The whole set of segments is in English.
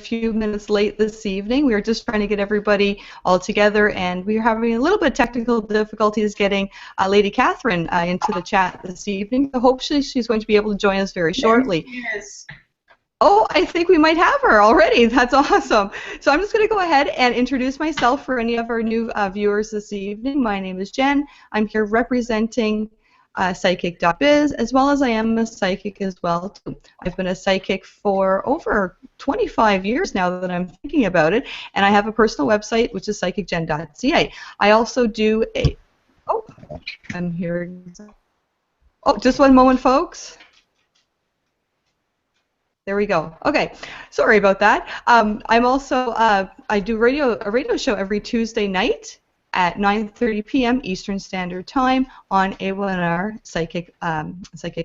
few minutes late this evening. We were just trying to get everybody all together, and we are having a little bit of technical difficulties getting Lady Catherine into the chat this evening. So hopefully she's going to be able to join us very shortly. Yes. Oh, I think we might have her already. That's awesome. So I'm just going to go ahead and introduce myself for any of our new viewers this evening. My name is Jen. I'm here representing Psychic.biz, as well as I am a psychic as well, too. I've been a psychic for over 25 years now that I'm thinking about it, and I have a personal website, which is psychicgen.ca. I also do a... Oh, I'm hearing... Oh, just one moment, folks. There we go. Okay, sorry about that. I'm also I do a radio show every Tuesday night at 9:30 p.m. Eastern Standard Time on A1R Psychic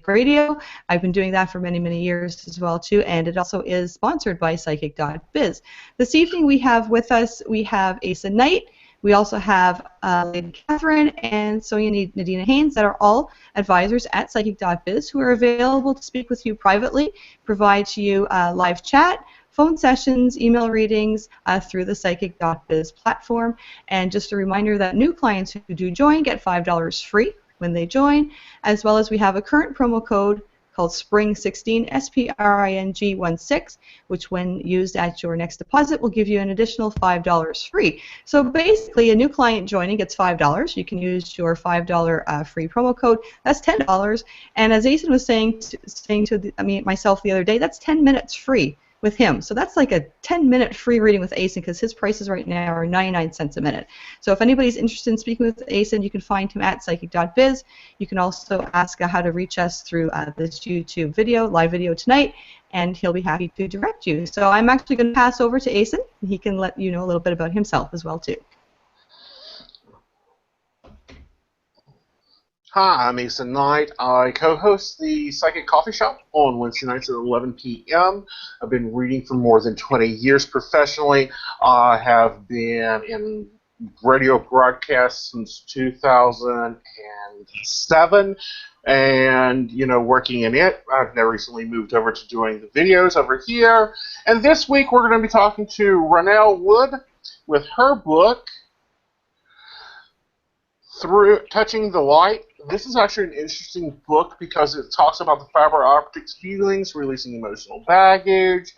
Radio. I've been doing that for many, many years as well too, and it also is sponsored by Psychic.biz. This evening we have with us Aeson Knight. We also have Lady Catherine and Sonia Nadina Haynes that are all advisors at Psychic.biz who are available to speak with you privately, provide to you live chat, phone sessions, email readings through the Psychic.biz platform. And just a reminder that new clients who do join get $5 free when they join, as well as we have a current promo code called Spring16, SPRING16, which when used at your next deposit will give you an additional $5 free. So basically, a new client joining gets $5. You can use your $5 free promo code. That's $10. And as Aeson was saying to myself the other day, that's 10 minutes free with him. So that's like a 10-minute free reading with Aeson, because his prices right now are 99 cents a minute. So if anybody's interested in speaking with Aeson, you can find him at Psychic.biz. You can also ask how to reach us through this YouTube video, live video tonight, and he'll be happy to direct you. So I'm actually going to pass over to Aeson, and he can let you know a little bit about himself as well too. Hi, I'm Aeson Knight. I co-host the Psychic Coffee Shop on Wednesday nights at 11 p.m. I've been reading for more than 20 years professionally. I have been in radio broadcasts since 2007, and, working in it. I've now recently moved over to doing the videos over here. And this week we're going to be talking to Ronelle Wood with her book, Through Touching the Light. This is actually an interesting book because it talks about the fiber optics feelings, releasing emotional baggage,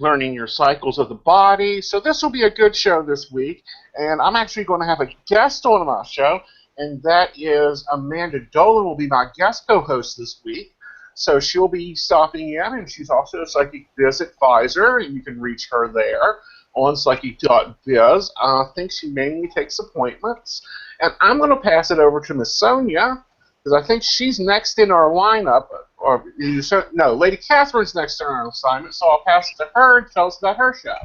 learning your cycles of the body. So this will be a good show this week, and I'm actually going to have a guest on my show, and that is Amanda Dolan will be my guest co-host this week. So she'll be stopping in, and she's also a Psychic.biz advisor, and you can reach her there on Psychic.biz. I think she mainly takes appointments. And I'm going to pass it over to Miss Sonia, because I think she's next in our lineup. No, Lady Catherine's next in our assignment, so I'll pass it to her and tell us about her show.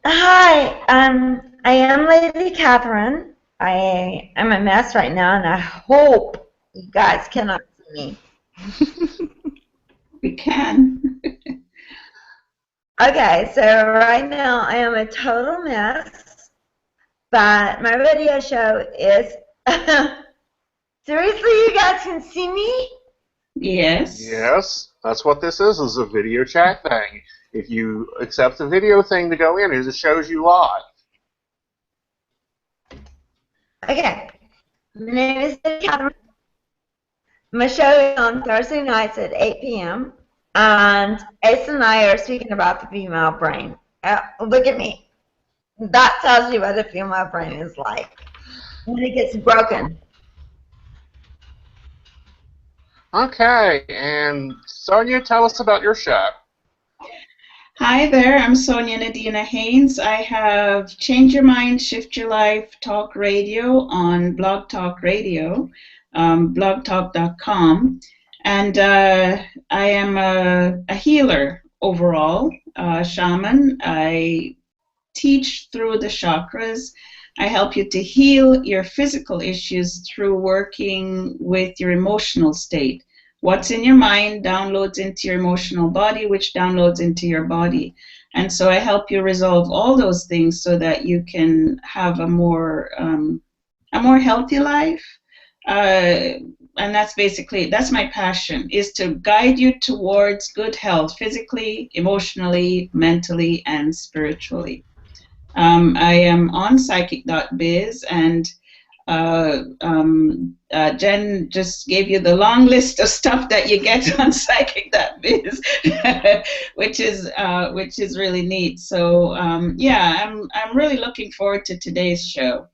Hi, I am Lady Catherine. I am a mess right now, and I hope you guys cannot see me. We can. Okay, so right now I am a total mess, but my radio show is... Seriously, you guys can see me? Yes. Yes, that's what this is a video chat thing. If you accept the video thing to go in, it shows you live. Okay, my name is Lady Catherine. My show is on Thursday nights at 8 p.m. And Ace and I are speaking about the female brain. Look at me. That tells you what the female brain is like when it gets broken. Okay, and Sonia, tell us about your show. Hi there, I'm Sonia Nadina Haynes. I have Change Your Mind, Shift Your Life Talk Radio on Blog Talk Radio, blogtalk.com. And I am a healer overall, shaman. I teach through the chakras. I help you to heal your physical issues through working with your emotional state. What's in your mind downloads into your emotional body, which downloads into your body. And so I help you resolve all those things so that you can have a more healthy life. and that's my passion, is to guide you towards good health, physically, emotionally, mentally, and spiritually. I am on Psychic.biz, and Jen just gave you the long list of stuff that you get on Psychic.biz, which is really neat. So yeah, I'm really looking forward to today's show.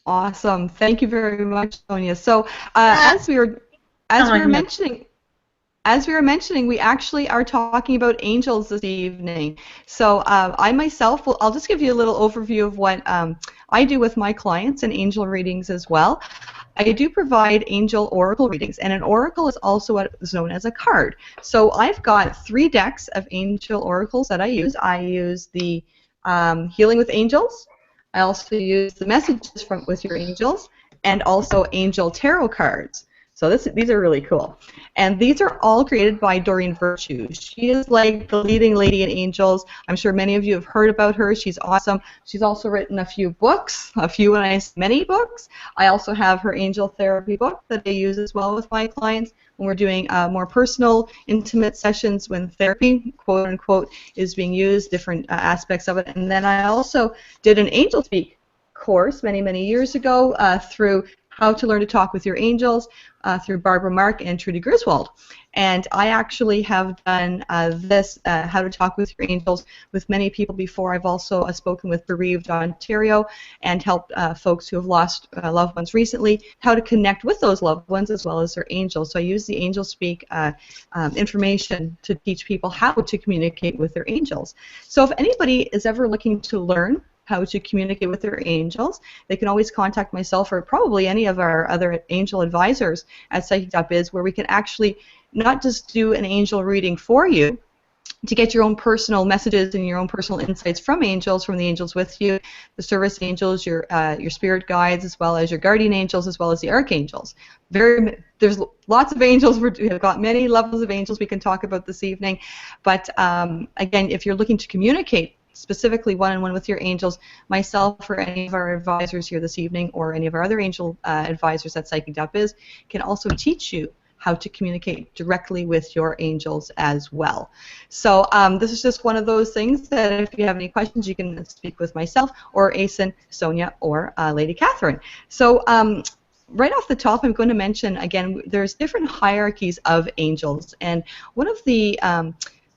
Awesome. Thank you very much, Sonia. So as we were mentioning. As we were mentioning, we actually are talking about angels this evening. So I myself, I'll just give you a little overview of what I do with my clients and angel readings as well. I do provide angel oracle readings, and an oracle is also what is known as a card. So I've got 3 decks of angel oracles that I use. I use the Healing with Angels. I also use the Messages with Your Angels, and also angel tarot cards. So these are really cool. And these are all created by Doreen Virtue. She is like the leading lady in angels. I'm sure many of you have heard about her. She's awesome. She's also written a few books, many books. I also have her angel therapy book that I use as well with my clients when we're doing more personal, intimate sessions when therapy, quote unquote, is being used, different aspects of it. And then I also did an Angel Speak course many, many years ago through How to Learn to Talk with Your Angels through Barbara Mark and Trudy Griswold. And I actually have done this, How to Talk with Your Angels, with many people before. I've also spoken with Bereaved Ontario and helped folks who have lost loved ones recently, how to connect with those loved ones as well as their angels. So I use the Angel Speak information to teach people how to communicate with their angels. So if anybody is ever looking to learn how to communicate with their angels, they can always contact myself or probably any of our other angel advisors at Psychi.biz, where we can actually not just do an angel reading for you to get your own personal messages and your own personal insights from angels, from the angels with you, the service angels, your spirit guides, as well as your guardian angels, as well as the archangels. There's lots of angels. We have got many levels of angels we can talk about this evening. But again, if you're looking to communicate specifically one-on-one with your angels, myself or any of our advisors here this evening or any of our other angel advisors at Psychi.biz can also teach you how to communicate directly with your angels as well. So this is just one of those things that if you have any questions, you can speak with myself or Aeson, Sonia, or Lady Catherine. So right off the top, I'm going to mention, again, there's different hierarchies of angels. And one of the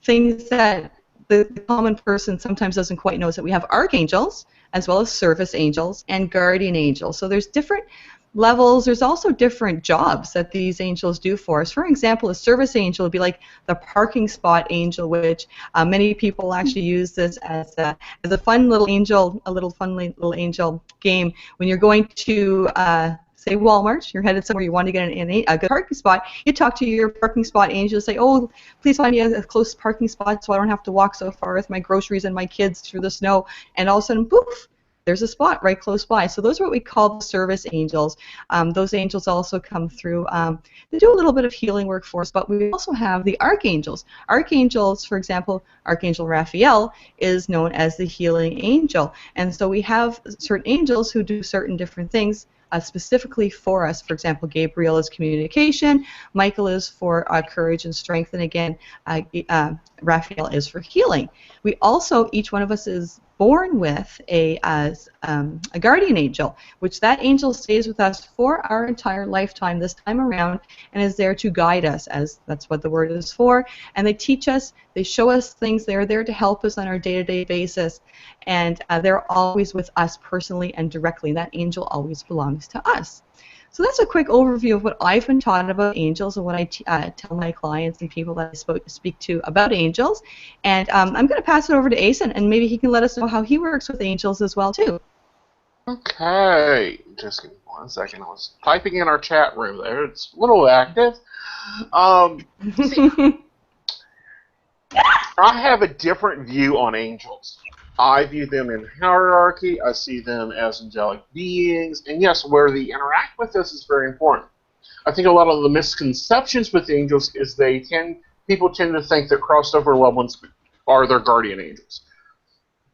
things that the common person sometimes doesn't quite know is that we have archangels, as well as service angels, and guardian angels. So there's different levels. There's also different jobs that these angels do for us. For example, a service angel would be like the parking spot angel, which many people actually use this as a fun little angel, little angel game. When you're going to say Walmart, you're headed somewhere, you want to get a good parking spot, you talk to your parking spot angel, say, oh, please find me a close parking spot so I don't have to walk so far with my groceries and my kids through the snow, and all of a sudden, poof, there's a spot right close by. So those are what we call the service angels. Those angels also come through. They do a little bit of healing work for us, but we also have the archangels. Archangels, for example, Archangel Raphael is known as the healing angel. And so we have certain angels who do certain different things specifically for us. For example, Gabriel is communication, Michael is for courage and strength, and again, Raphael is for healing. We also, each one of us is born with a guardian angel, which that angel stays with us for our entire lifetime this time around and is there to guide us, as that's what the word is for. And they teach us, they show us things, they're there to help us on our day-to-day basis, and they're always with us personally and directly. That angel always belongs to us. So that's a quick overview of what I've been taught about angels and what I tell my clients and people that I speak to about angels. And I'm going to pass it over to Aeson, and maybe he can let us know how he works with angels as well, too. Okay, just give me 1 second. I was typing in our chat room there. It's a little active. I have a different view on angels. I view them in hierarchy. I see them as angelic beings. And yes, where they interact with us is very important. I think a lot of the misconceptions with angels is people tend to think that crossed over loved ones are their guardian angels.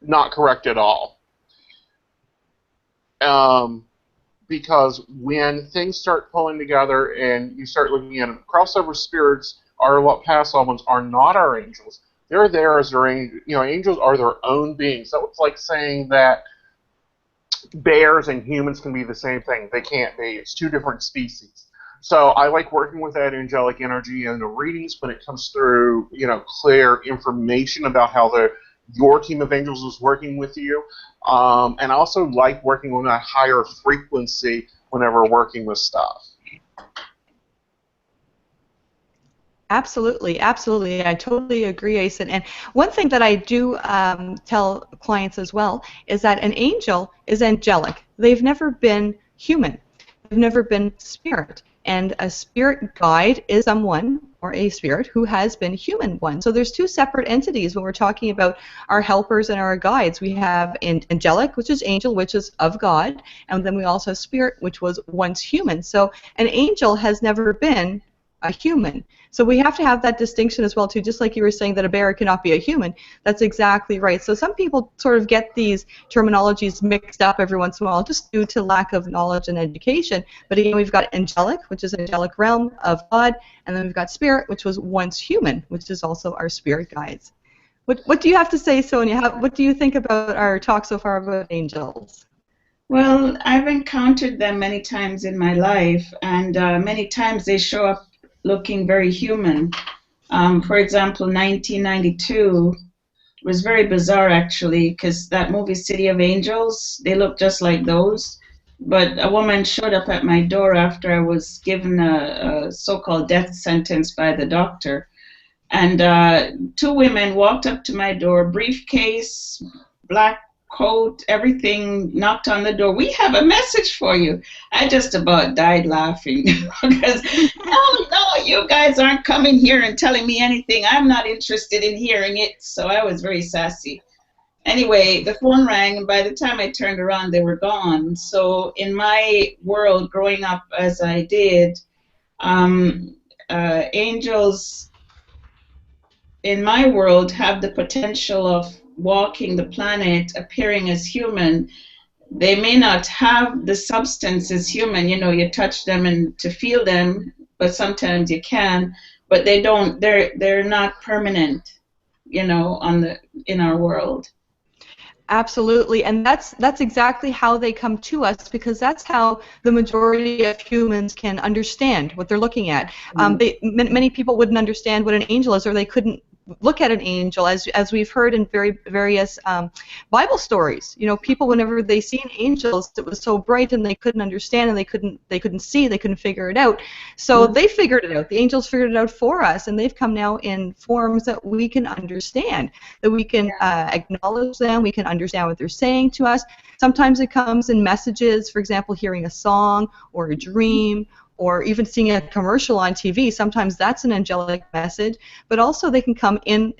Not correct at all. because when things start pulling together and you start looking at it, crossover spirits are what past loved ones are not our angels. They're there as their angels. You know, angels are their own beings. So it's like saying that bears and humans can be the same thing. They can't be. It's two different species. So I like working with that angelic energy in the readings when it comes through, you know, clear information about how your team of angels is working with you. And I also like working on a higher frequency whenever working with stuff. Absolutely, absolutely. I totally agree, Aeson. And one thing that I do tell clients as well is that an angel is angelic. They've never been human. They've never been spirit. And a spirit guide is someone, or a spirit, who has been human one. So there's two separate entities when we're talking about our helpers and our guides. We have angelic, which is angel, which is of God, and then we also have spirit, which was once human. So an angel has never been a human. So we have to have that distinction as well too, just like you were saying that a bear cannot be a human. That's exactly right. So some people sort of get these terminologies mixed up every once in a while just due to lack of knowledge and education. But again, we've got angelic, which is angelic realm of God, and then we've got spirit, which was once human, which is also our spirit guides. What do you have to say, Sonia? What do you think about our talk so far about angels? Well, I've encountered them many times in my life, and many times they show up looking very human. For example, 1992 was very bizarre, actually, because that movie City of Angels, they look just like those. But a woman showed up at my door after I was given a so-called death sentence by the doctor. And two women walked up to my door, briefcase, black coat, everything, knocked on the door. We have a message for you. I just about died laughing because, no, you guys aren't coming here and telling me anything. I'm not interested in hearing it. So I was very sassy. Anyway, the phone rang, and by the time I turned around, they were gone. So in my world, growing up as I did, angels in my world have the potential of walking the planet, appearing as human. They may not have the substance as human, you know, you touch them and to feel them, but sometimes you can, but they don't, they're not permanent, you know, in our world. Absolutely, and that's exactly how they come to us, because that's how the majority of humans can understand what they're looking at. Many people wouldn't understand what an angel is, or they couldn't look at an angel, as we've heard in various Bible stories. You know, people, whenever they seen angels, it was so bright and they couldn't understand, and they couldn't see, they couldn't figure it out. So they figured it out. The angels figured it out for us, and they've come now in forms that we can understand, that we can acknowledge them, we can understand what they're saying to us. Sometimes it comes in messages, for example, hearing a song or a dream, or even seeing a commercial on TV. Sometimes that's an angelic message, but also they can come in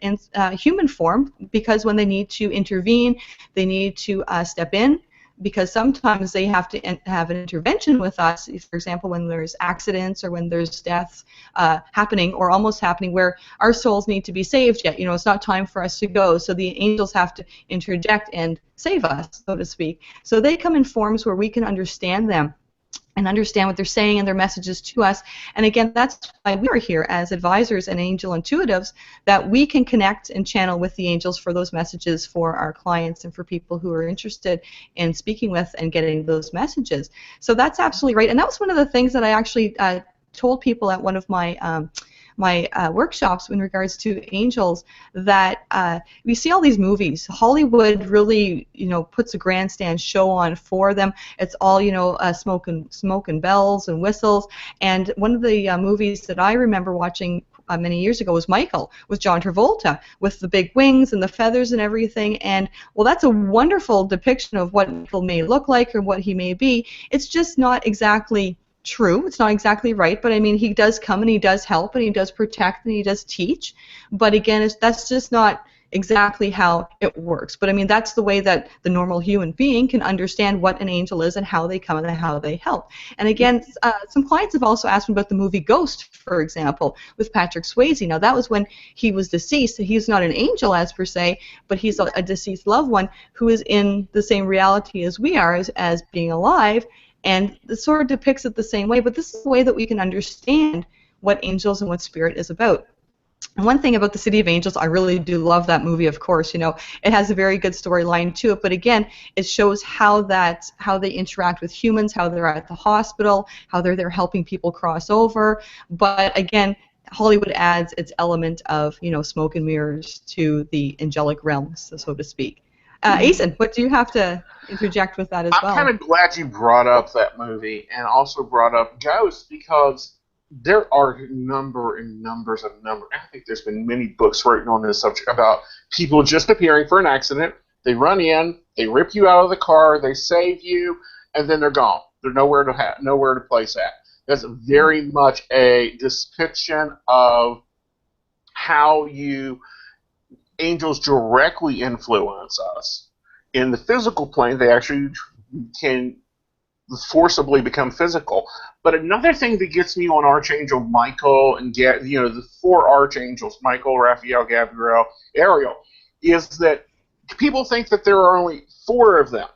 human form, because when they need to intervene, they need to step in, because sometimes they have to have an intervention with us, for example, when there's accidents or when there's deaths happening or almost happening where our souls need to be saved yet. You know, it's not time for us to go, so the angels have to interject and save us, so to speak. So they come in forms where we can understand them and understand what they're saying and their messages to us. And again, that's why we are here as advisors and angel intuitives, that we can connect and channel with the angels for those messages for our clients and for people who are interested in speaking with and getting those messages. So that's absolutely right. And that was one of the things that I actually told people at one of my workshops in regards to angels, that we see all these movies. Hollywood really, you know, puts a grandstand show on for them. It's all, you know, smoke and bells and whistles. And one of the movies that I remember watching many years ago was Michael, with John Travolta, with the big wings and the feathers and everything. And well, that's a wonderful depiction of what Michael may look like or what he may be. It's just not exactly true. It's not exactly right, but I mean, he does come and he does help and he does protect and he does teach. But again, that's just not exactly how it works. But I mean, that's the way that the normal human being can understand what an angel is and how they come and how they help. And again, some clients have also asked me about the movie Ghost, for example, with Patrick Swayze. Now, that was when he was deceased. So he's not an angel as per se, but he's a deceased loved one who is in the same reality as we are, as being alive. And it sort of depicts it the same way, but this is the way that we can understand what angels and what spirit is about. And one thing about the City of Angels, I really do love that movie, of course. You know, it has a very good storyline to it, but again, it shows how they interact with humans, how they're at the hospital, how they're there helping people cross over. But again, Hollywood adds its element of, you know, smoke and mirrors to the angelic realms, so to speak. Aeson, what do you have to interject with that as well? I'm kind of glad you brought up that movie and also brought up Ghosts, because there are numbers. I think there's been many books written on this subject about people just appearing for an accident. They run in, they rip you out of the car, they save you, and then they're gone. They're nowhere to place at. That's very much a depiction of how angels directly influence us. In the physical plane, they actually can forcibly become physical. But another thing that gets me on Archangel Michael and the four archangels, Michael, Raphael, Gabriel, Ariel, is that people think that there are only four of them.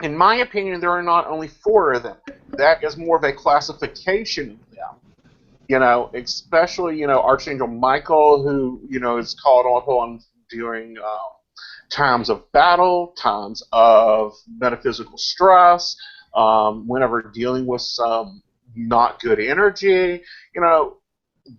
In my opinion, there are not only four of them. That is more of a classification of them. You know, especially, you know, Archangel Michael, who, you know, is called upon during times of battle, times of metaphysical stress, whenever dealing with some not good energy. You know,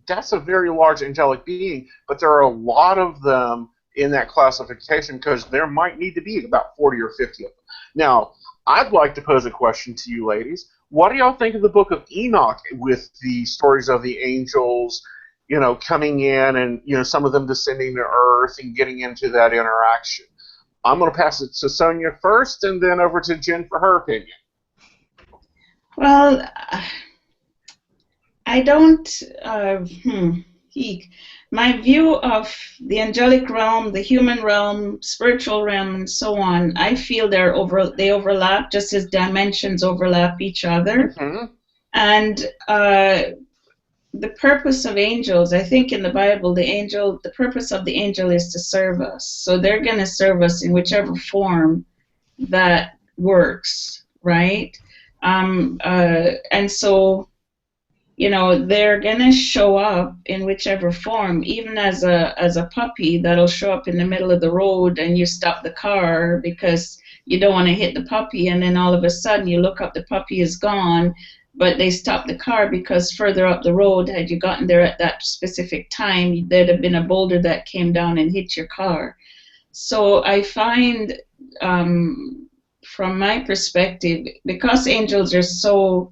that's a very large angelic being, but there are a lot of them in that classification because there might need to be about 40 or 50 of them. Now, I'd like to pose a question to you ladies. What do y'all think of the Book of Enoch with the stories of the angels, you know, coming in and, you know, some of them descending to earth and getting into that interaction? I'm going to pass it to Sonia first and then over to Jen for her opinion. Well, I don't, my view of the angelic realm, the human realm, spiritual realm, and so on, I feel they overlap just as dimensions overlap each other. Mm-hmm. And the purpose of angels, I think in the Bible, the purpose of the angel is to serve us. So they're going to serve us in whichever form that works, right? And so, you know, they're gonna show up in whichever form, even as a puppy that'll show up in the middle of the road and you stop the car because you don't want to hit the puppy, and then all of a sudden you look up, the puppy is gone, but they stopped the car because further up the road, had you gotten there at that specific time, there'd have been a boulder that came down and hit your car. So I find, from my perspective, because angels are so,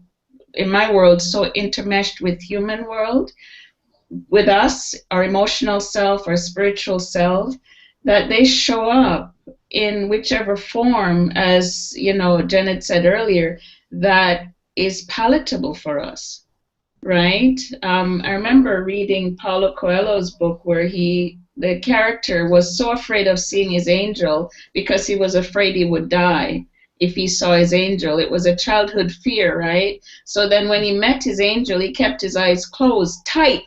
in my world, so intermeshed with human world, with us, our emotional self, our spiritual self, that they show up in whichever form, as you know, Jen had said earlier, that is palatable for us, right? I remember reading Paulo Coelho's book where the character was so afraid of seeing his angel because he was afraid he would die if he saw his angel. It was a childhood fear, right? So then when he met his angel, he kept his eyes closed tight.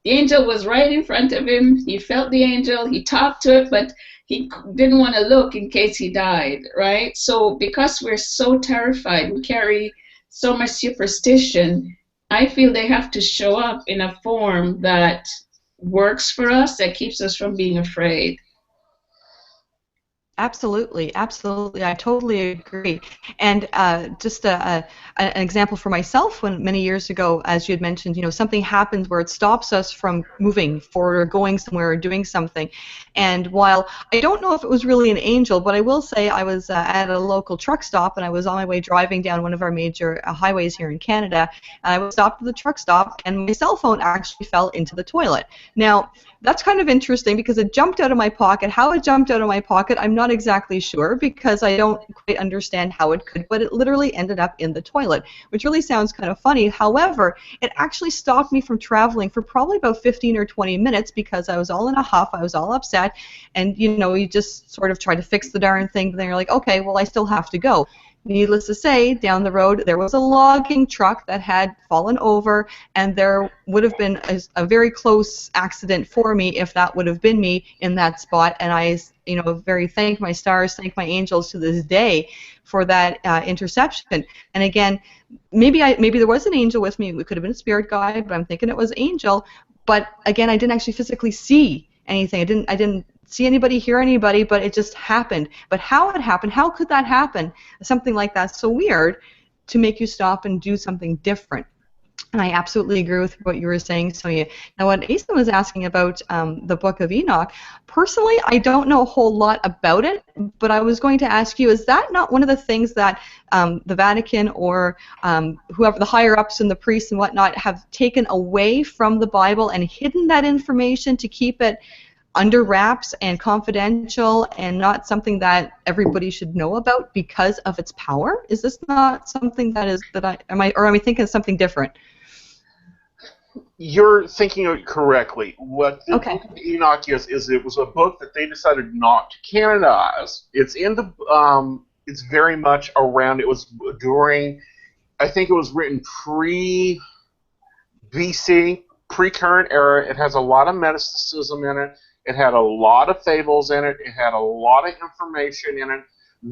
The angel was right in front of him. He felt the angel. He talked to it, but he didn't want to look in case he died, right? So because we're so terrified, we carry so much superstition, I feel they have to show up in a form that works for us, that keeps us from being afraid. Absolutely, absolutely. I totally agree. And just an example for myself, when many years ago, as you had mentioned, you know, something happens where it stops us from moving forward or going somewhere or doing something. And while I don't know if it was really an angel, but I will say I was at a local truck stop and I was on my way driving down one of our major highways here in Canada. And I was stopped at the truck stop and my cell phone actually fell into the toilet. Now, that's kind of interesting because it jumped out of my pocket. How it jumped out of my pocket, I'm not exactly sure because I don't quite understand how it could, but it literally ended up in the toilet, which really sounds kind of funny. However, it actually stopped me from traveling for probably about 15 or 20 minutes because I was all in a huff, I was all upset, and you know, you just sort of try to fix the darn thing, but then you're like, okay, well, I still have to go. needless to say, down the road there was a logging truck that had fallen over, and there would have been a very close accident for me if that would have been me in that spot. And I, very thank my stars, thank my angels to this day for that interception. And again, maybe there was an angel with me. It could have been a spirit guide, but I'm thinking it was angel. But again, I didn't actually physically see anything. I didn't see anybody, hear anybody, but it just happened. But how it happened, how could that happen? Something like that's so weird to make you stop and do something different. And I absolutely agree with what you were saying, Sonia. Now, what Aeson was asking about the Book of Enoch, personally, I don't know a whole lot about it, but I was going to ask you, is that not one of the things that the Vatican or whoever, the higher-ups and the priests and whatnot, have taken away from the Bible and hidden that information to keep it under wraps and confidential and not something that everybody should know about because of its power? Is this not something am I thinking of something different? You're thinking of it correctly. What the Book of Enoch is it was a book that they decided not to canonize. It's in the it's very much around, it was during, I think it was written pre-BC, pre-current era. It has a lot of mysticism in it. It had a lot of fables in it. It had a lot of information in it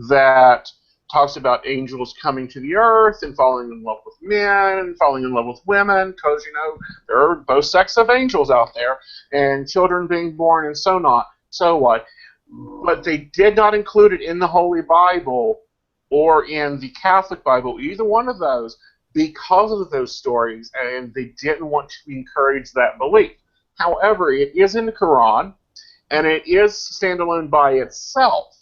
that talks about angels coming to the earth and falling in love with men and falling in love with women, because, there are both sexes of angels out there, and children being born and so what. But they did not include it in the Holy Bible or in the Catholic Bible, either one of those, because of those stories, and they didn't want to encourage that belief. However, it is in the Quran, and it is standalone by itself,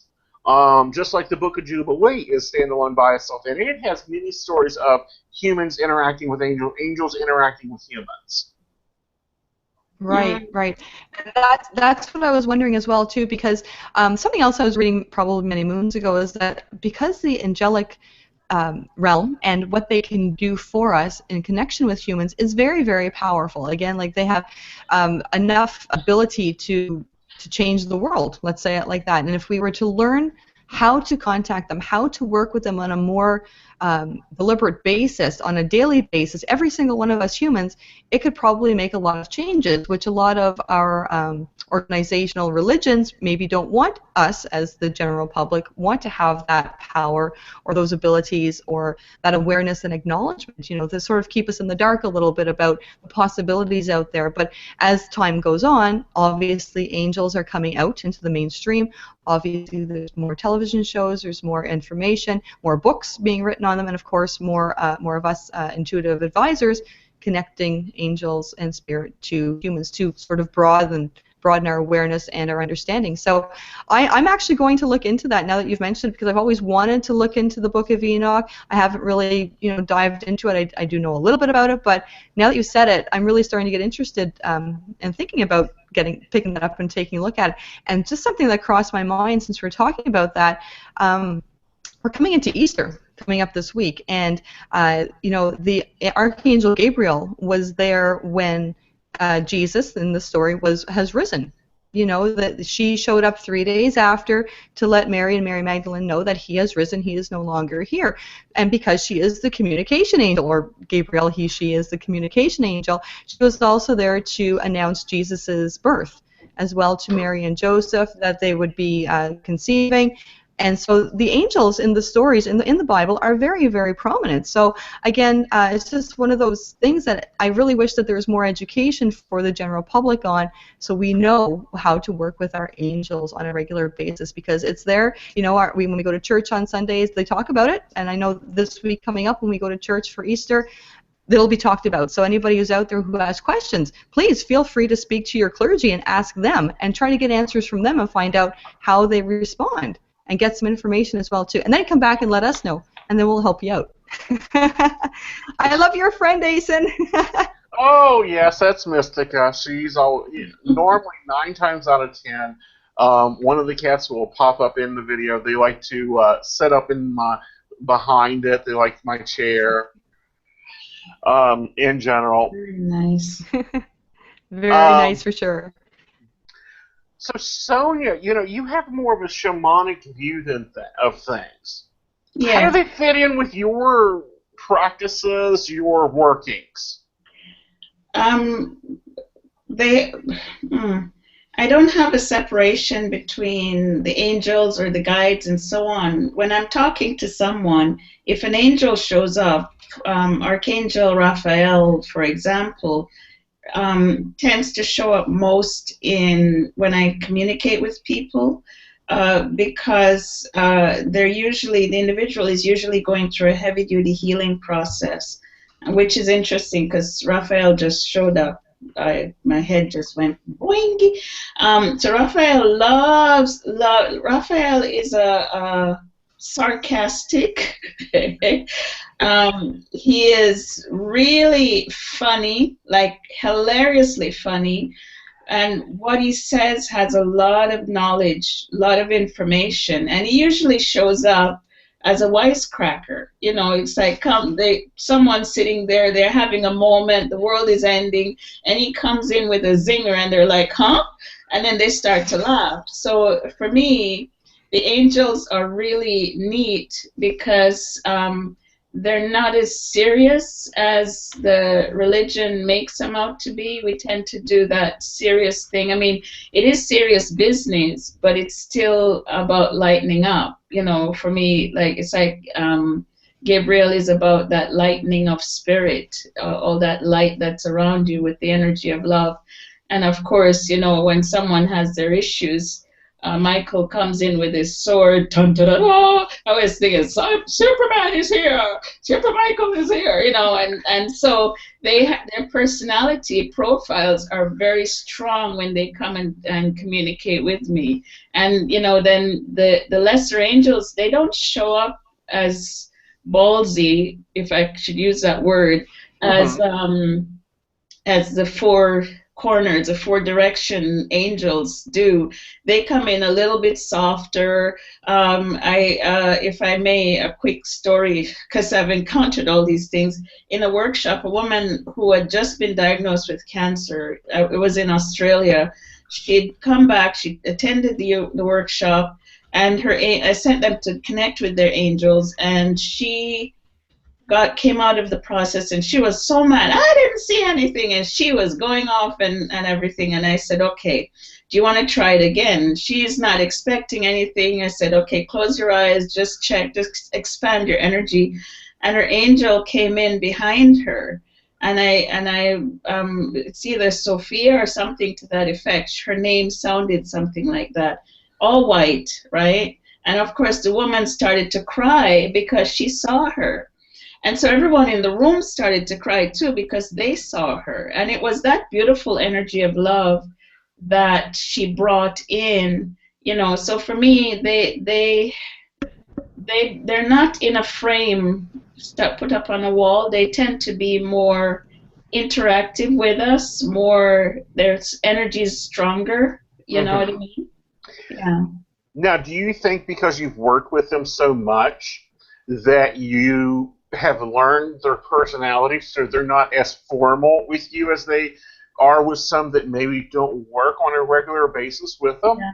just like the Book of Jubilee is standalone by itself. And it has many stories of humans interacting with angels, angels interacting with humans. Right, right. That's what I was wondering as well, too, because something else I was reading probably many moons ago is that because the angelic realm and what they can do for us in connection with humans is very, very powerful. Again, like they have enough ability to change the world, let's say it like that. And if we were to learn how to contact them, how to work with them on a more deliberate basis, on a daily basis, every single one of us humans, it could probably make a lot of changes, which a lot of our organizational religions maybe don't want us, as the general public, want to have that power or those abilities or that awareness and acknowledgement, to sort of keep us in the dark a little bit about the possibilities out there. But as time goes on, obviously angels are coming out into the mainstream. Obviously there's more television shows, there's more information, more books being written on them, and of course more of us intuitive advisors connecting angels and spirit to humans to sort of broaden our awareness and our understanding. So I'm actually going to look into that now that you've mentioned it, because I've always wanted to look into the Book of Enoch. I haven't really dived into it. I do know a little bit about it, but now that you said it, I'm really starting to get interested and thinking about picking that up and taking a look at it. And just something that crossed my mind since we're talking about that, we're coming into Easter coming up this week, and the Archangel Gabriel was there when Jesus in the story has risen. That she showed up 3 days after to let Mary and Mary Magdalene know that he has risen, he is no longer here. And because she is the communication angel, or Gabriel, she is the communication angel, she was also there to announce Jesus's birth as well to Mary and Joseph, that they would be conceiving. And so the angels in the stories in the Bible are very, very prominent. So again, it's just one of those things that I really wish that there was more education for the general public on, so we know how to work with our angels on a regular basis, because it's there. When we go to church on Sundays, they talk about it, and I know this week coming up when we go to church for Easter, they'll be talked about. So anybody who's out there who has questions, please feel free to speak to your clergy and ask them and try to get answers from them and find out how they respond, and get some information as well too, and then come back and let us know, and then we'll help you out. I love your friend, Aeson. Oh yes, that's Mystica. She's normally 9 times out of 10, one of the cats will pop up in the video. They like to sit up in behind it. They like my chair. In general. Very nice. Very nice for sure. So Sonia, you have more of a shamanic view of things. How do Yeah. they fit in with your practices, your workings? Um, they. mm, I don't have a separation between the angels or the guides and so on. When I'm talking to someone, if an angel shows up, Archangel Raphael, for example, tends to show up most in when I communicate with people, because the individual is usually going through a heavy duty healing process, which is interesting because Raphael just showed up. My head just went boing. So Raphael Raphael is a sarcastic. He is really funny, like hilariously funny, and what he says has a lot of knowledge, a lot of information, and he usually shows up as a wisecracker. You know, it's like someone's sitting there, they're having a moment, the world is ending, and he comes in with a zinger, and they're like, "Huh?" And then they start to laugh. So for me, the angels are really neat because they're not as serious as the religion makes them out to be. We tend to do that serious thing. I mean, it is serious business, but it's still about lightening up. You know, for me, like it's like Gabriel is about that lightening of spirit, all that light that's around you with the energy of love. And of course, you know, when someone has their issues, Michael comes in with his sword. Dun, dun, dun, dun. I was thinking, Superman is here. Super Michael is here. You know, and so their personality profiles are very strong when they come and communicate with me. And you know, then the lesser angels, they don't show up as ballsy, if I should use that word, as the four corners, the four direction angels do. They come in a little bit softer. If I may, a quick story, because I've encountered all these things. In a workshop, a woman who had just been diagnosed with cancer, it was in Australia, she'd come back, she attended the workshop, and I sent them to connect with their angels, and she came out of the process and she was so mad. I didn't see anything, and she was going off and everything. And I said, okay, do you want to try it again? She's not expecting anything. I said, okay, close your eyes, just check, just expand your energy. And her angel came in behind her, and it's either Sophia or something to that effect. Her name sounded something like that, all white, right? And of course the woman started to cry because she saw her. And so everyone in the room started to cry too because they saw her. And it was that beautiful energy of love that she brought in, you know. So for me, they're not in a frame put up on a wall. They tend to be more interactive with us, more, their energy is stronger, you know what I mean? Yeah. Now, do you think because you've worked with them so much that you have learned their personality, so they're not as formal with you as they are with some that maybe don't work on a regular basis with them? Yeah.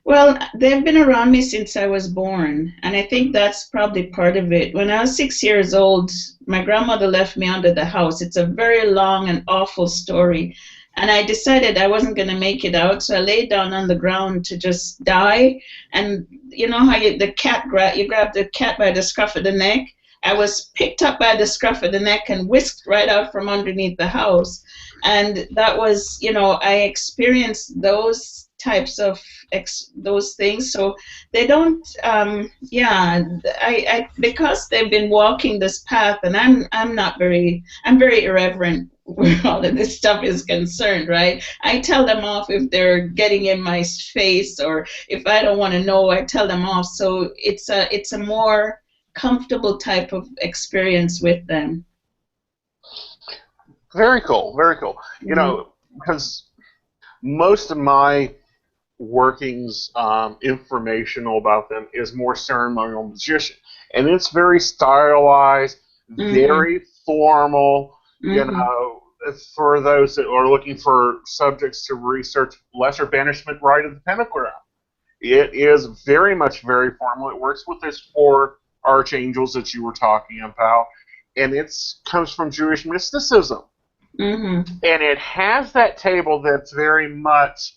Well, they've been around me since I was born, and I think that's probably part of it. When I was 6 years old, my grandmother left me under the house. It's a very long and awful story, and I decided I wasn't going to make it out, so I laid down on the ground to just die. And you know how you grab the cat by the scruff of the neck? I was picked up by the scruff of the neck and whisked right out from underneath the house. And that was, you know, I experienced those types of those things. So they don't, because they've been walking this path, and I'm very irreverent where all of this stuff is concerned, right? I tell them off if they're getting in my face, or if I don't want to know, I tell them off. So it's a more comfortable type of experience with them. Very cool, very cool. You know, because most of my workings, informational about them, is more ceremonial magician, and it's very stylized, very formal. You know, for those that are looking for subjects to research, Lesser Banishment Rite of the Pentagram, it is very much very formal. It works with this four archangels that you were talking about, and it comes from Jewish mysticism. Mm-hmm. And it has that table that's very much,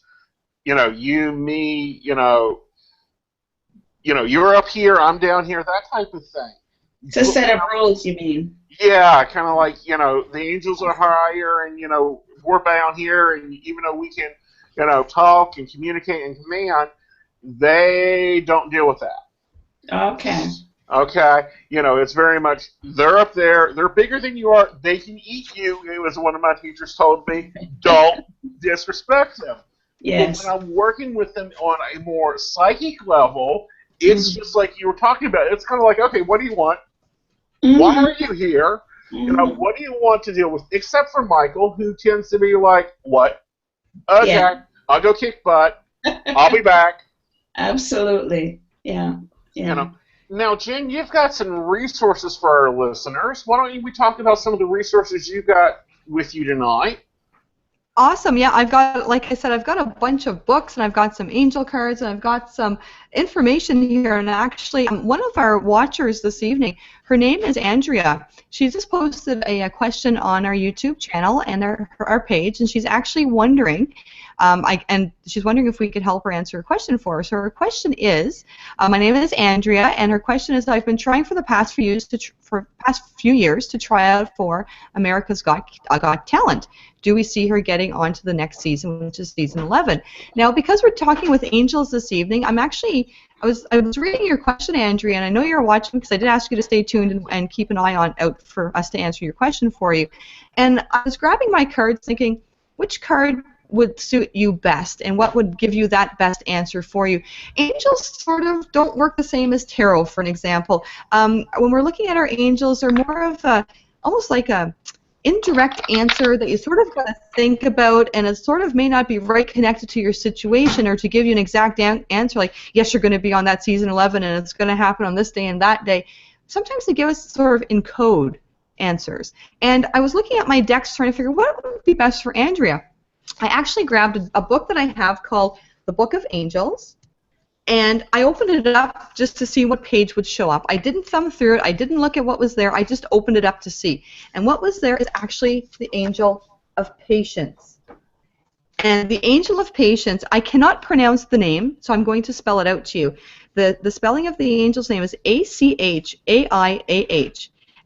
you, me, you're up here, I'm down here, that type of thing. It's a set of rules, you mean? Yeah, kind of like, the angels are higher, and, we're down here, and even though we can, talk and communicate and command, they don't deal with that. Okay. Okay, it's very much, they're up there, they're bigger than you are, they can eat you, it was one of my teachers told me, don't disrespect them. Yes. But when I'm working with them on a more psychic level, it's just like you were talking about, it's kind of like, okay, what do you want? Mm-hmm. Why are you here? Mm-hmm. What do you want to deal with? Except for Michael, who tends to be like, what? Okay, Yeah. I'll go kick butt, I'll be back. Absolutely, yeah. Now, Jen, you've got some resources for our listeners. Why don't we talk about some of the resources you got with you tonight? Awesome. Yeah, like I said, I've got a bunch of books, and I've got some angel cards, and I've got some information here. And actually, one of our watchers this evening, her name is Andrea. She just posted a question on our YouTube channel and our page, and she's actually wondering, she's wondering if we could help her answer a question for her. So her question is, my name is Andrea, and her question is, I've been trying for the past few years to try out for America's Got Talent. Do we see her getting on to the next season, which is season 11? Now, because we're talking with angels this evening, I was reading your question, Andrea, and I know you're watching because I did ask you to stay tuned and keep an eye out for us to answer your question for you. And I was grabbing my cards thinking, which card would suit you best, and what would give you that best answer for you? Angels sort of don't work the same as tarot, for an example. When we're looking at our angels, they're more of almost like a indirect answer that you sort of got to think about, and it sort of may not be right connected to your situation or to give you an exact answer like, yes, you're going to be on that season 11 and it's going to happen on this day and that day. Sometimes they give us sort of in code answers. And I was looking at my decks trying to figure what would be best for Andrea. I actually grabbed a book that I have called The Book of Angels, and I opened it up just to see what page would show up. I didn't thumb through it. I didn't look at what was there. I just opened it up to see. And what was there is actually the Angel of Patience. And the Angel of Patience, I cannot pronounce the name, so I'm going to spell it out to you. The spelling of the angel's name is Achaiah.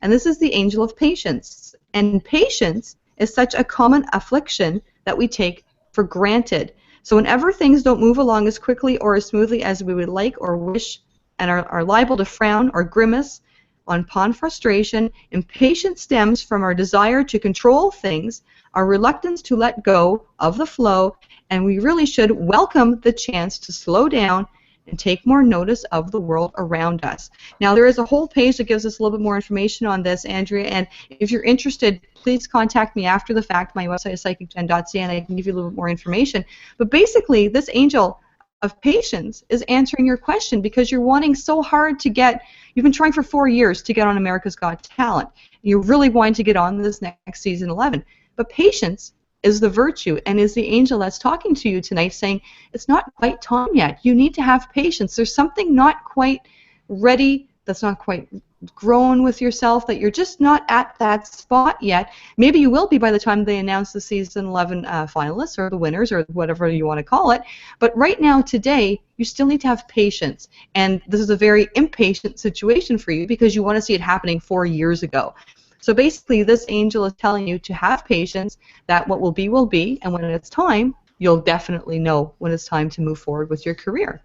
And this is the Angel of Patience. And patience is such a common affliction that we take for granted. So whenever things don't move along as quickly or as smoothly as we would like or wish, and are liable to frown or grimace upon frustration, impatience stems from our desire to control things, our reluctance to let go of the flow, and we really should welcome the chance to slow down and take more notice of the world around us. Now, there is a whole page that gives us a little bit more information on this, Andrea, and if you're interested, please contact me after the fact. My website is psychicgen.ca, and I can give you a little bit more information. But basically, this angel of patience is answering your question because you're wanting so hard to get, you've been trying for 4 years to get on America's Got Talent. You're really wanting to get on this next season 11. But patience is the virtue and is the angel that's talking to you tonight saying, it's not quite time yet. You need to have patience. There's something not quite ready, that's not quite grown with yourself, that you're just not at that spot yet. Maybe you will be by the time they announce the season 11 finalists or the winners or whatever you want to call it. But right now, today, you still need to have patience. And this is a very impatient situation for you because you want to see it happening 4 years ago. So basically, this angel is telling you to have patience, that what will be, and when it's time, you'll definitely know when it's time to move forward with your career.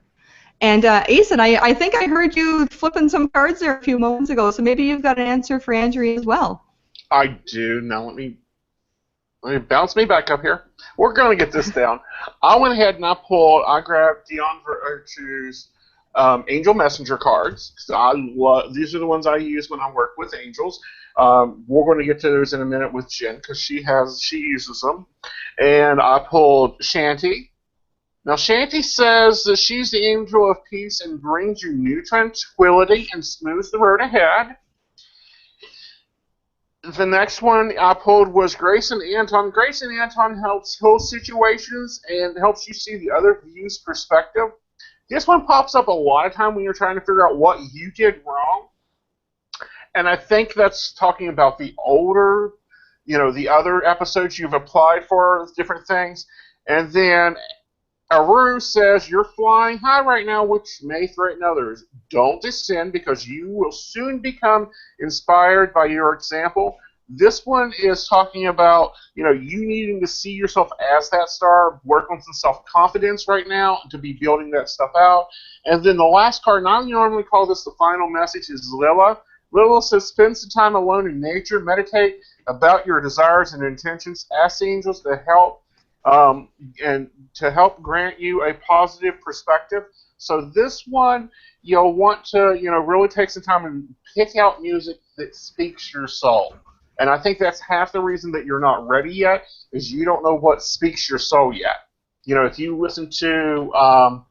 And Aeson, I think I heard you flipping some cards there a few moments ago, so maybe you've got an answer for Andrea as well. I do. Now let me bounce me back up here. We're going to get this down. I went ahead and I grabbed Dion Virtue's Angel Messenger cards. These are the ones I use when I work with angels. We're going to get to those in a minute with Jen because she uses them. And I pulled Shanti. Now Shanti says that she's the angel of peace and brings you new tranquility and smooths the road ahead. The next one I pulled was Grace and Anton. Grace and Anton helps heal situations and helps you see the other view's perspective. This one pops up a lot of time when you're trying to figure out what you did wrong. and I think that's talking about the older, the other episodes you've applied for different things. And then Aru says you're flying high right now, which may threaten others. Don't descend because you will soon become inspired by your example. This one is talking about, you needing to see yourself as that star, work on some self-confidence right now to be building that stuff out. And then the last card, and I normally call this the final message, is Lila. Lila says, spend some time alone in nature, meditate about your desires and intentions, ask the angels to help, and to help grant you a positive perspective. So this one, you'll want to, really take some time and pick out music that speaks your soul. And I think that's half the reason that you're not ready yet, is you don't know what speaks your soul yet. If you listen to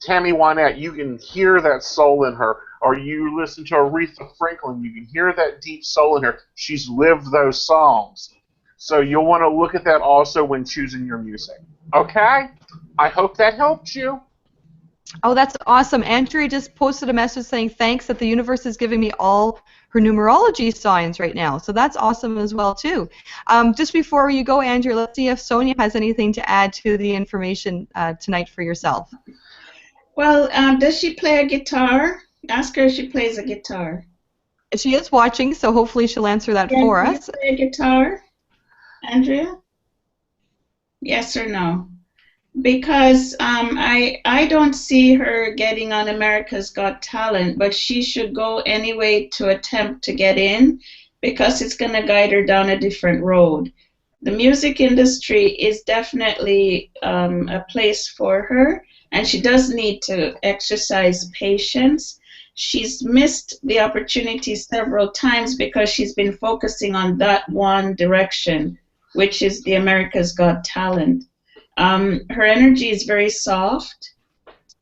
Tammy Wynette, you can hear that soul in her. Or you listen to Aretha Franklin, you can hear that deep soul in her. She's lived those songs. So you'll want to look at that also when choosing your music. Okay? I hope that helped you. Oh, that's awesome. Andrea just posted a message saying thanks that the universe is giving me all her numerology signs right now. So that's awesome as well, too. Just before you go, Andrea, let's see if Sonia has anything to add to the information tonight for yourself. Well, does she play a guitar? Ask her if she plays a guitar. She is watching, so hopefully she'll answer that for us. Can you play a guitar, Andrea? Yes or no? Because I don't see her getting on America's Got Talent, but she should go anyway to attempt to get in, because it's going to guide her down a different road. The music industry is definitely a place for her, and she does need to exercise patience. She's missed the opportunity several times because she's been focusing on that one direction, which is the America's Got Talent. Her energy is very soft,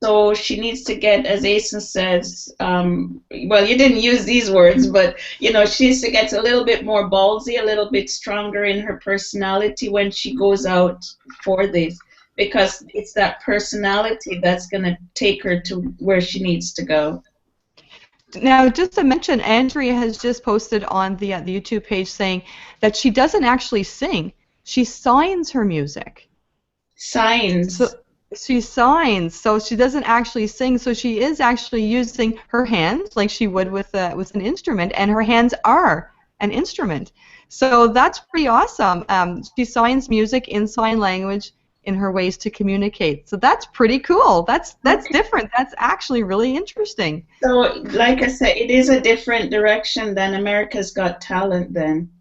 so she needs to get, as Aeson says, well, you didn't use these words, but, she needs to get a little bit more ballsy, a little bit stronger in her personality when she goes out for this, because it's that personality that's going to take her to where she needs to go. Now, just to mention, Andrea has just posted on the YouTube page saying that she doesn't actually sing. She signs her music. Signs. So she signs, so she doesn't actually sing. So she is actually using her hands like she would with an instrument, and her hands are an instrument. So that's pretty awesome. She signs music in sign language in her ways to communicate. So that's pretty cool. That's different. That's actually really interesting. So, like I said, it is a different direction than America's Got Talent then.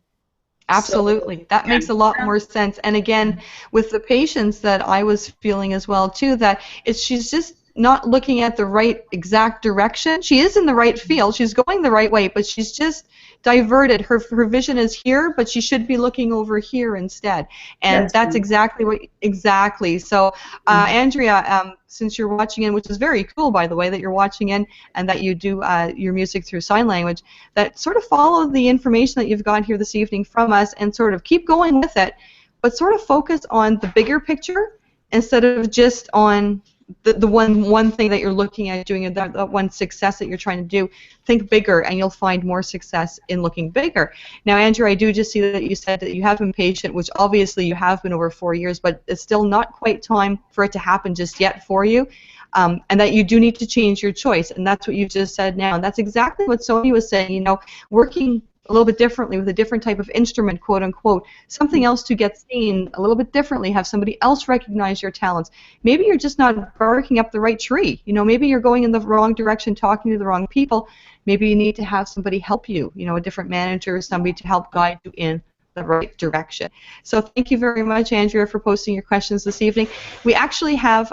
Absolutely. So, that makes a lot more sense. And again, with the patience that I was feeling as well, too, that she's just not looking at the right exact direction. She is in the right field. She's going the right way, but she's just diverted. Her vision is here, but she should be looking over here instead. And that's exactly. So, Andrea, since you're watching in, which is very cool, by the way, that you're watching in and that you do your music through sign language, that sort of follow the information that you've got here this evening from us and sort of keep going with it, but sort of focus on the bigger picture instead of just on the one thing that you're looking at doing, that one success that you're trying to do. Think bigger, and you'll find more success in looking bigger. Now, Andrew, I do just see that you said that you have been patient, which obviously you have been over 4 years, but it's still not quite time for it to happen just yet for you, and that you do need to change your choice, and that's what you just said now. And that's exactly what Sonia was saying, working a little bit differently with a different type of instrument, quote unquote, something else to get seen a little bit differently, have somebody else recognize your talents. Maybe you're just not barking up the right tree. Maybe you're going in the wrong direction, talking to the wrong people. Maybe you need to have somebody help you, a different manager, somebody to help guide you in the right direction. So thank you very much, Andrea, for posting your questions this evening. We actually have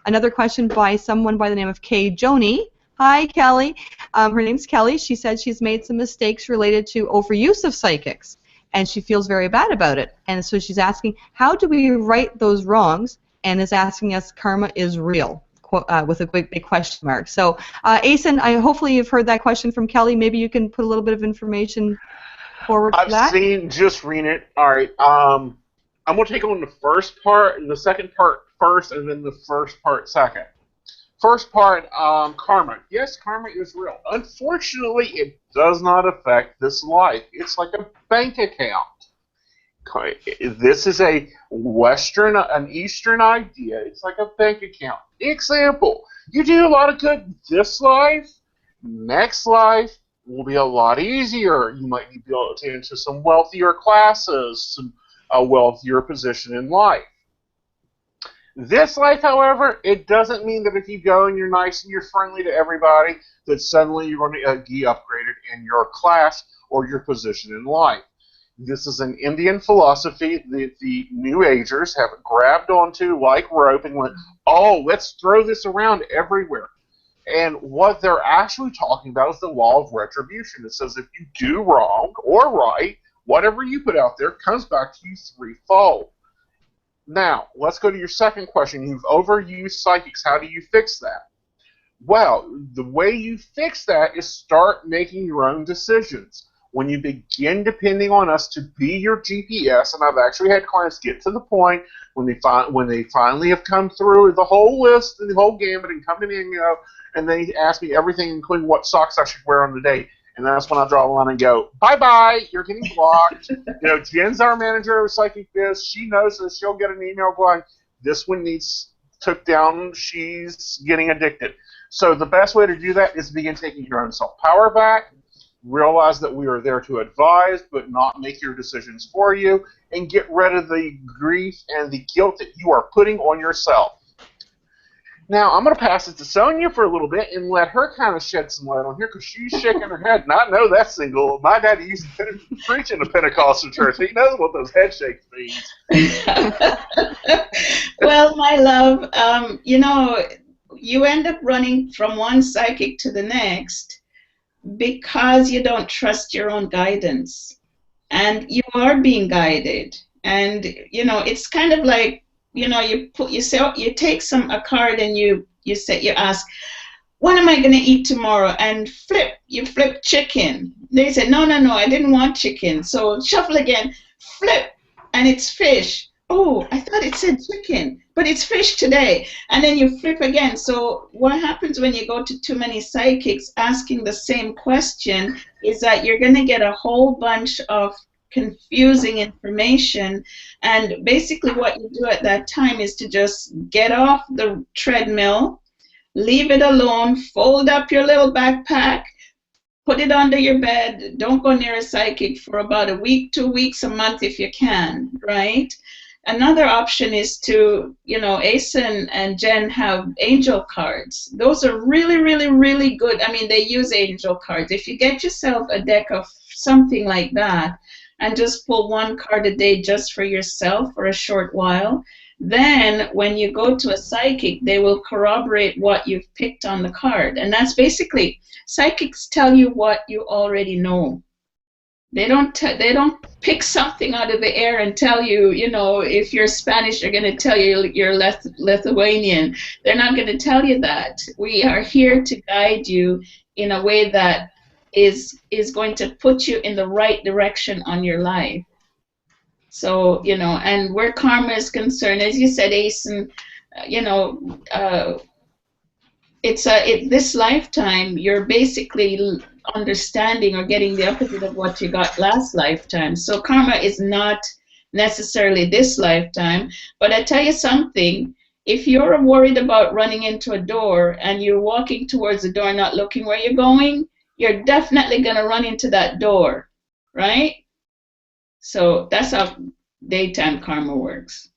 another question by someone by the name of Kay Joni. Hi, Kelly. Her name's Kelly. She said she's made some mistakes related to overuse of psychics, and she feels very bad about it. And so she's asking, how do we right those wrongs? And is asking us, karma is real, with a big question mark. So, Aeson, hopefully you've heard that question from Kelly. Maybe you can put a little bit of information forward for that. Just read it. All right. I'm going to take on the first part and the second part first, and then the first part second. First part, karma. Yes, karma is real. Unfortunately, it does not affect this life. It's like a bank account. This is an Eastern idea. It's like a bank account. Example, you do a lot of good this life, next life will be a lot easier. You might be able to enter some wealthier classes, a wealthier position in life. This life, however, it doesn't mean that if you go and you're nice and you're friendly to everybody, that suddenly you're going to be upgraded in your class or your position in life. This is an Indian philosophy that the New Agers have grabbed onto like rope and went, oh, let's throw this around everywhere. And what they're actually talking about is the law of retribution. It says if you do wrong or right, whatever you put out there comes back to you threefold. Now, let's go to your second question. You've overused psychics. How do you fix that? Well, the way you fix that is start making your own decisions. When you begin depending on us to be your GPS, and I've actually had clients get to the point when they finally have come through the whole list and the whole gamut and come to me and they ask me everything, including what socks I should wear on the day. And that's when I draw the line and go, bye-bye, you're getting blocked. Jen's our manager of Psychi.biz. She knows that she'll get an email going, this one needs took down, she's getting addicted. So the best way to do that is begin taking your own self-power back, realize that we are there to advise but not make your decisions for you, and get rid of the grief and the guilt that you are putting on yourself. Now, I'm going to pass it to Sonia for a little bit and let her kind of shed some light on here because she's shaking her head. And I know that single. My daddy used to preach in a Pentecostal church. He knows what those head shakes mean. Well, my love, you end up running from one psychic to the next because you don't trust your own guidance. And you are being guided. And, it's kind of like, you take a card and you ask, what am I going to eat tomorrow? And you flip chicken. They said, no, I didn't want chicken. So shuffle again, flip, and it's fish. Oh, I thought it said chicken, but it's fish today. And then you flip again. So what happens when you go to too many psychics asking the same question is that you're going to get a whole bunch of confusing information, and basically what you do at that time is to just get off the treadmill, leave it alone, fold up your little backpack, put it under your bed, don't go near a psychic for about a week, 2 weeks, a month if you can, right? Another option is to, Aeson and Jen have angel cards. Those are really, really, really good. I mean, they use angel cards. If you get yourself a deck of something like that, and just pull one card a day just for yourself for a short while, then when you go to a psychic, they will corroborate what you've picked on the card. And that's basically, psychics tell you what you already know. They don't pick something out of the air and tell you, if you're Spanish, they're going to tell you you're Lithuanian. They're not going to tell you that. We are here to guide you in a way that is going to put you in the right direction on your life. So, and where karma is concerned, as you said, Aeson, this lifetime, you're basically understanding or getting the opposite of what you got last lifetime. So karma is not necessarily this lifetime, but I tell you something, if you're worried about running into a door and you're walking towards the door not looking where you're going, you're definitely going to run into that door, right? So that's how daytime karma works.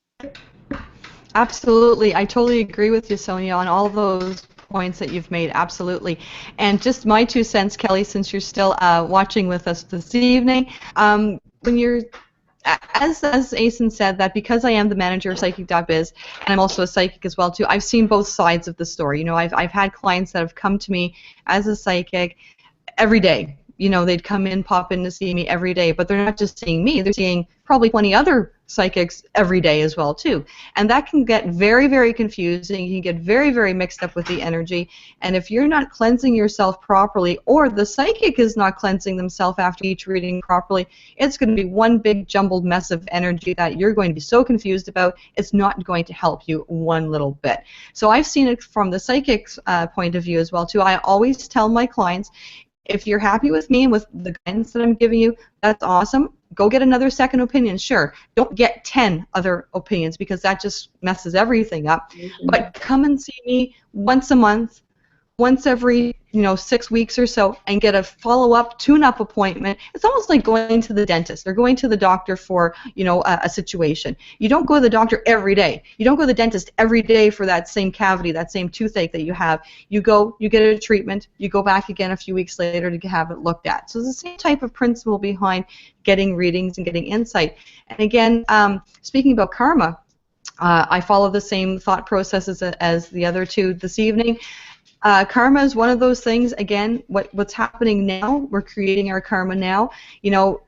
Absolutely. I totally agree with you, Sonia, on all those points that you've made. Absolutely. And just my 2 cents, Kelly, since you're still watching with us this evening, when you're, as Aeson said, that because I am the manager of Psychi.biz, and I'm also a psychic as well, too, I've seen both sides of the story. I've had clients that have come to me as a psychic every day, they'd come in, pop in to see me every day, but they're not just seeing me, they're seeing probably 20 other psychics every day as well too. And that can get very, very confusing. You can get very, very mixed up with the energy. And if you're not cleansing yourself properly, or the psychic is not cleansing themselves after each reading properly, it's going to be one big jumbled mess of energy that you're going to be so confused about, it's not going to help you one little bit. So I've seen it from the psychic's point of view as well too. I always tell my clients, if you're happy with me and with the guidance that I'm giving you, that's awesome. Go get another second opinion, sure. Don't get 10 other opinions because that just messes everything up. Mm-hmm. But come and see me once a month, once every 6 weeks or so, and get a follow-up, tune-up appointment. It's almost like going to the dentist or going to the doctor for a situation. You don't go to the doctor every day. You don't go to the dentist every day for that same cavity, that same toothache that you have. You go, you get a treatment, you go back again a few weeks later to have it looked at. So it's the same type of principle behind getting readings and getting insight. And again, speaking about karma, I follow the same thought processes as the other two this evening. Karma is one of those things, again, what's happening now, we're creating our karma now.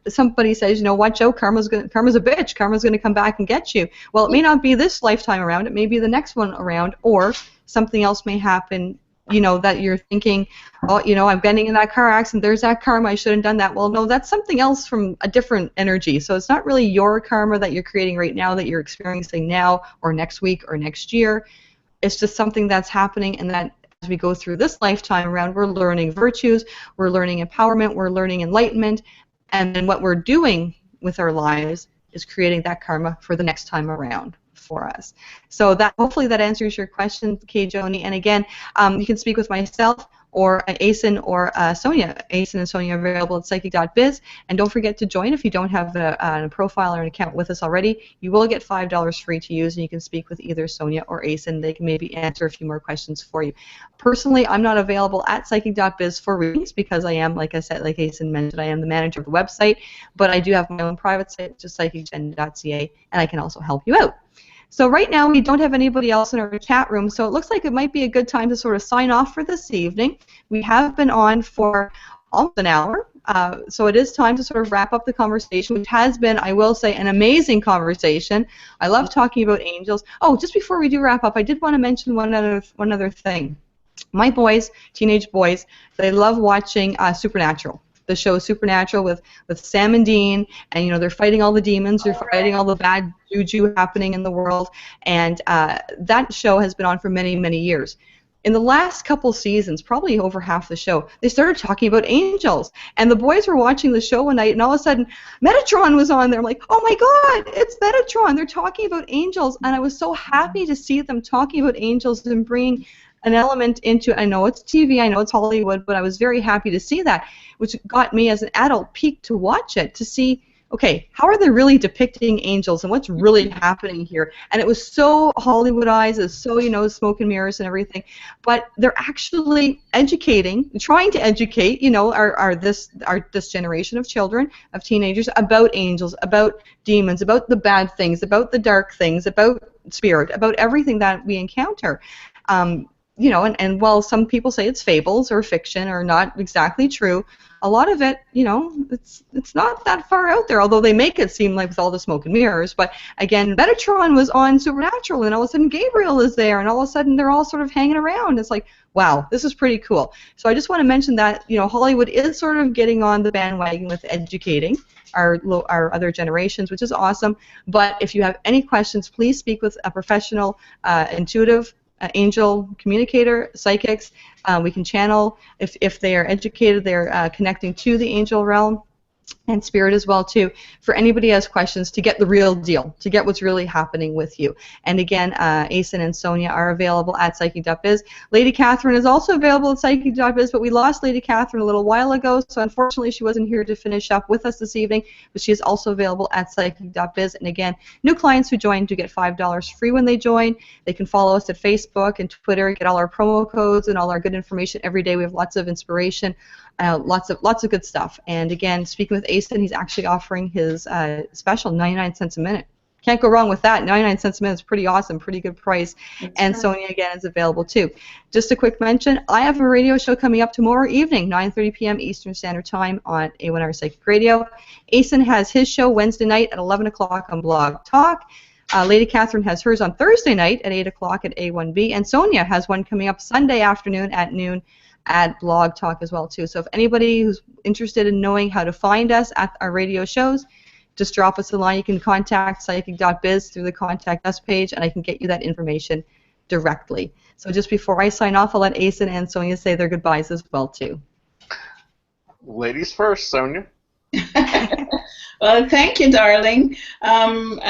Somebody says, what, Joe, karma's a bitch, karma's going to come back and get you. Well, it may not be this lifetime around, it may be the next one around, or something else may happen, that you're thinking, I'm getting in that car accident, there's that karma, I shouldn't have done that. Well, no, that's something else from a different energy. So it's not really your karma that you're creating right now, that you're experiencing now, or next week, or next year. It's just something that's happening, and that as we go through this lifetime around, we're learning virtues, we're learning empowerment, we're learning enlightenment, and then what we're doing with our lives is creating that karma for the next time around for us. So that hopefully that answers your question, Kay Joni. And again, you can speak with myself or Aeson or Sonia. Aeson and Sonia are available at Psychi.biz. And don't forget to join if you don't have a profile or an account with us already. You will get $5 free to use, and you can speak with either Sonia or Aeson. They can maybe answer a few more questions for you. Personally, I'm not available at Psychi.biz for readings because I am, like I said, like Aeson mentioned, I am the manager of the website, but I do have my own private site, which is psychic.ca, and I can also help you out. So right now we don't have anybody else in our chat room, so it looks like it might be a good time to sort of sign off for this evening. We have been on for almost an hour, so it is time to sort of wrap up the conversation, which has been, I will say, an amazing conversation. I love talking about angels. Oh, just before we do wrap up, I did want to mention one other thing. My boys, teenage boys, they love watching Supernatural. The show Supernatural with Sam and Dean, and they're fighting all the demons, they're fighting all the bad juju happening in the world, and that show has been on for many, many years. In the last couple seasons, probably over half the show, they started talking about angels, and the boys were watching the show one night, and all of a sudden, Metatron was on there. I'm like, oh my God, it's Metatron! They're talking about angels, and I was so happy to see them talking about angels and bringing an element into, I know it's TV, I know it's Hollywood, but I was very happy to see that, which got me as an adult peaked to watch it, to see, okay, how are they really depicting angels and what's really happening here? And it was so Hollywoodized, it was so, smoke and mirrors and everything, but they're actually educating, trying to educate, this generation of children, of teenagers, about angels, about demons, about the bad things, about the dark things, about spirit, about everything that we encounter. And while some people say it's fables or fiction or not exactly true, a lot of it, it's not that far out there, although they make it seem like with all the smoke and mirrors. But again, Metatron was on Supernatural, and all of a sudden Gabriel is there, and all of a sudden they're all sort of hanging around. It's like, wow, this is pretty cool. So I just want to mention that, Hollywood is sort of getting on the bandwagon with educating our other generations, which is awesome. But if you have any questions, please speak with a professional, intuitive, angel communicator, psychics. We can channel. If they are educated, they're connecting to the angel realm and spirit as well too, for anybody who has questions, to get the real deal, to get what's really happening with you. And again, Aeson and Sonia are available at Psychi.biz. Lady Catherine is also available at Psychi.biz, but we lost Lady Catherine a little while ago, so unfortunately she wasn't here to finish up with us this evening, but she is also available at Psychi.biz. And again, new clients who join do get $5 free when they join. They can follow us at Facebook and Twitter, get all our promo codes and all our good information every day. We have lots of inspiration, lots of good stuff. And again, speaking with Aeson, he's actually offering his special 99 cents a minute. can't go wrong with that. 99 cents a minute is pretty awesome, pretty good price. That's And right. Sonia, again, is available too. Just a quick mention, I have a radio show coming up tomorrow evening, 9:30 p.m. Eastern Standard Time on A1R Psychic Radio. Aeson has his show Wednesday night at 11 o'clock on Blog Talk. Lady Catherine has hers on Thursday night at 8 o'clock at A1B. And Sonia has one coming up Sunday afternoon at noon at Blog Talk as well too. So if anybody who's interested in knowing how to find us at our radio shows, just drop us a line. You can contact Psychi.biz through the Contact Us page, and I can get you that information directly. So just before I sign off, I'll let Aeson and Sonia say their goodbyes as well too. Ladies first, Sonia. Well, thank you, darling. Thank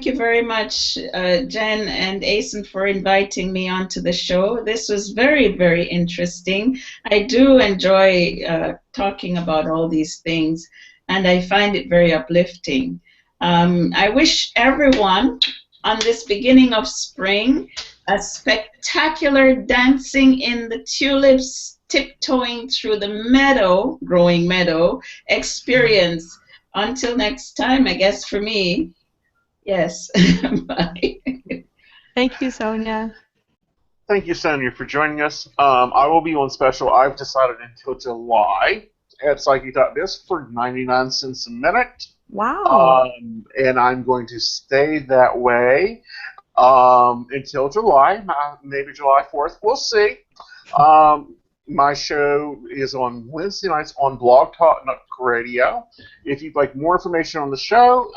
you very much, Jen and Aeson, for inviting me onto the show. This was very, very interesting. I do enjoy talking about all these things, and I find it very uplifting. I wish everyone on this beginning of spring a spectacular dancing in the tulips, tiptoeing through the meadow, growing meadow experience. Until next time, I guess for me, yes. Bye. Thank you, Sonia. Thank you, Sonia, for joining us. I will be on special, I've decided, until July at Psychi.biz for 99 cents a minute. Wow. And I'm going to stay that way until July, maybe July 4th. We'll see. My show is on Wednesday nights on Blog Talk Radio. If you'd like more information on the show,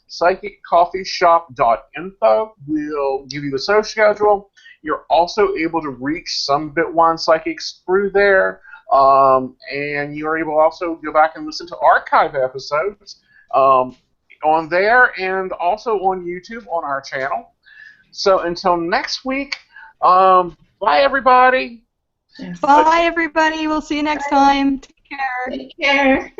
psychiccoffeeshop.info will give you the show schedule. You're also able to reach some Bitwine psychics through there, and you're able to also go back and listen to archive episodes on there and also on YouTube on our channel. So until next week, bye everybody. Yes. Bye, everybody. We'll see you next time. Take care. Take care.